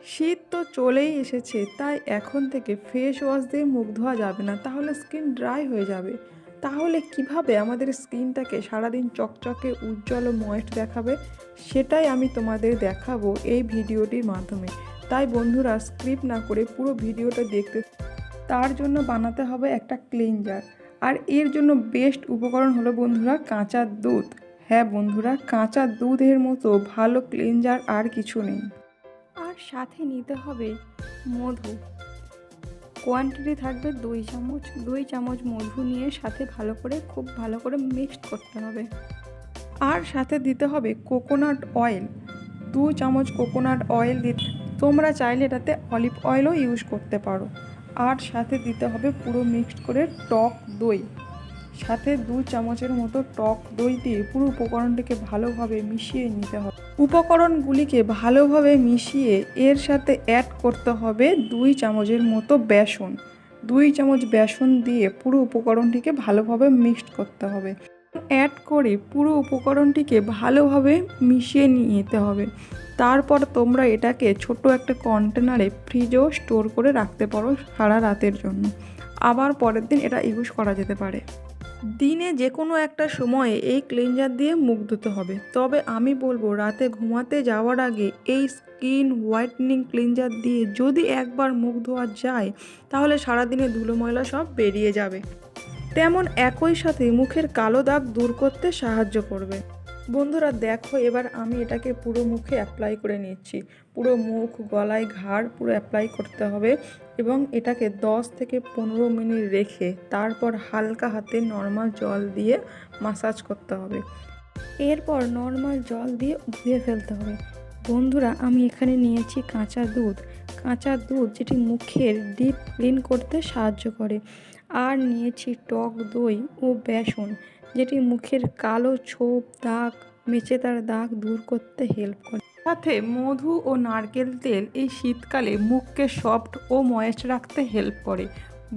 শীত তো চলেই এসেছে, তাই এখন থেকে ফেস ওয়াশ দিয়ে মুখ ধোয়া যাবে না, তাহলে স্কিন ড্রাই হয়ে যাবে। তাহলে কিভাবে আমাদের স্কিনটাকে সারাদিন চকচকে উজ্জ্বল ও ময়েস্ট দেখাবে, সেটাই আমি তোমাদের দেখাবো এই ভিডিওটির মাধ্যমে। তাই বন্ধুরা, স্কিপ না করে পুরো ভিডিওটা দেখতে। তার জন্য বানাতে হবে একটা ক্লিনজার, আর এর জন্য বেস্ট উপকরণ হলো বন্ধুরা কাঁচা দুধ। হ্যাঁ বন্ধুরা, কাঁচা দুধের মতো ভালো ক্লিনজার আর কিছু নেই। আর সাথে নিতে হবে মধু। কোয়ান্টিটি থাকবে 2 চামচ মধু নিয়ে সাথে খুব ভালো করে মিক্সড করতে হবে। আর সাথে দিতে হবে কোকোনাট অয়েল, 2 চামচ কোকোনাট অয়েল দিতে, তোমরা চাইলে এটাতে অলিভ অয়েলও ইউজ করতে পারো। আর সাথে দিতে হবে পুরো মিক্সড করে টক দই, সাথে 2 চামচের মতো টক দই দিয়ে পুরো উপকরণটিকে ভালোভাবে মিশিয়ে নিতে হবে। উপকরণগুলিকে ভালোভাবে মিশিয়ে এর সাথে অ্যাড করতে হবে 2 চামচের মতো বেসন। 2 চামচ বেসন দিয়ে পুরো উপকরণটিকে ভালোভাবে মিক্সড করতে হবে। অ্যাড করে পুরো উপকরণটিকে ভালোভাবে মিশিয়ে নিতে হবে। তারপর তোমরা এটাকে ছোট একটা কন্টেনারে ফ্রিজেও স্টোর করে রাখতে পারো সারা রাতের জন্য। আবার পরের দিন এটা ইউজ করা যেতে পারে। দিনে যে কোনো একটা সময়ে এই ক্লিনজার দিয়ে মুখ ধুতে হবে, তবে আমি বলবো রাতে ঘুমাতে যাওয়ার আগে এই স্কিন হোয়াইটনিং ক্লিনজার দিয়ে যদি একবার মুখ ধোয়া যায়, তাহলে সারাদিনে ধুলো ময়লা সব বেরিয়ে যাবে। তেমন একই সাথে মুখের কালো দাগ দূর করতে সাহায্য করবে। বন্ধুরা দেখো, এবার আমি এটাকে পুরো মুখে অ্যাপ্লাই করে নিচ্ছি। পুরো মুখ, গলায়, ঘাড় পুরো অ্যাপ্লাই করতে হবে এবং এটাকে 10 থেকে 15 মিনিট রেখে তারপর হালকা হাতে নর্মাল জল দিয়ে মাসাজ করতে হবে। এরপর নর্মাল জল দিয়ে ধুয়ে ফেলতে হবে। বন্ধুরা, আমি এখানে নিয়েছি কাঁচা দুধ যেটি মুখের ডিপ ক্লিন করতে সাহায্য করে। আর নিয়েছি টক দই ও বেসন, যেটি মুখের কালো ছোপ, দাগ, মেচেদার দাগ দূর করতে হেল্প করে। সাথে মধু ও নারকেল তেল এই শীতকালে মুখকে সফট ও ময়েস্ট রাখতে হেল্প করে।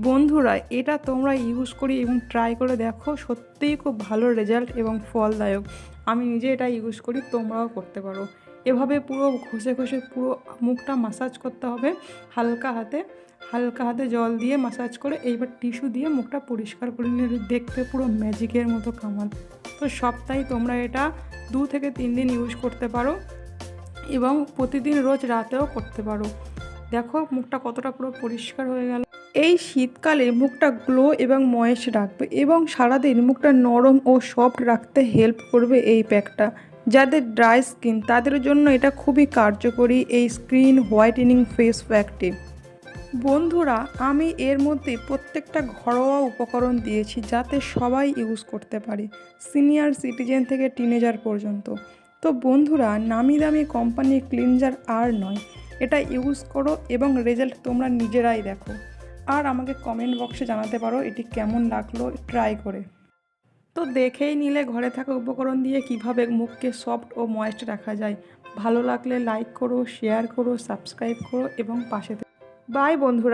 বন্ধুরা, এটা তোমরা ইউজ করি এবং ট্রাই করে দেখো, সত্যিই খুব ভালো রেজাল্ট এবং ফলদায়ক। আমি নিজে এটা ইউজ করি, তোমরাও করতে পারো। এভাবে পুরো ঘষে পুরো মুখটা মাসাজ করতে হবে হালকা হাতে জল দিয়ে মাসাজ করে। এইবার টিস্যু দিয়ে মুখটা পরিষ্কার করে নিলে দেখতে পুরো ম্যাজিকের মতো কামাল। তো সপ্তাহে তোমরা এটা 2 থেকে 3 দিন ইউজ করতে পারো এবং প্রতিদিন রোজ রাতেও করতে পারো। দেখো মুখটা কতটা পুরো পরিষ্কার হয়ে গেল। এই শীতকালে মুখটা গ্লো এবং ময়েস্ট রাখবে এবং সারাদিন মুখটা নরম ও সফট রাখতে হেল্প করবে এই প্যাকটা। যাদের ড্রাই স্কিন তাদের জন্য এটা খুবই কার্যকরী এই স্কিন হোয়াইটেনিং ফেস প্যাকটি। বন্ধুরা, আমি এর মধ্যে প্রত্যেকটা ঘরোয়া উপকরণ দিয়েছি যাতে সবাই ইউজ করতে পারে, সিনিয়র সিটিজেন থেকে টিনেজার পর্যন্ত। তো বন্ধুরা, নামি দামি কোম্পানির ক্লিনজার আর নয়, এটা ইউজ করো এবং রেজাল্ট তোমরা নিজেরাই দেখো। আর আমাকে কমেন্ট বক্সে জানাতে পারো এটি কেমন লাগলো ট্রাই করে। তো দেখেই নিলে ঘরে থাকা উপকরণ দিয়ে কিভাবে মুখকে সফট ও ময়েস্ট রাখা যায়। ভালো লাগলে লাইক করো, শেয়ার করো, সাবস্ক্রাইব করো এবং পাশে। বাই বন্ধুরা।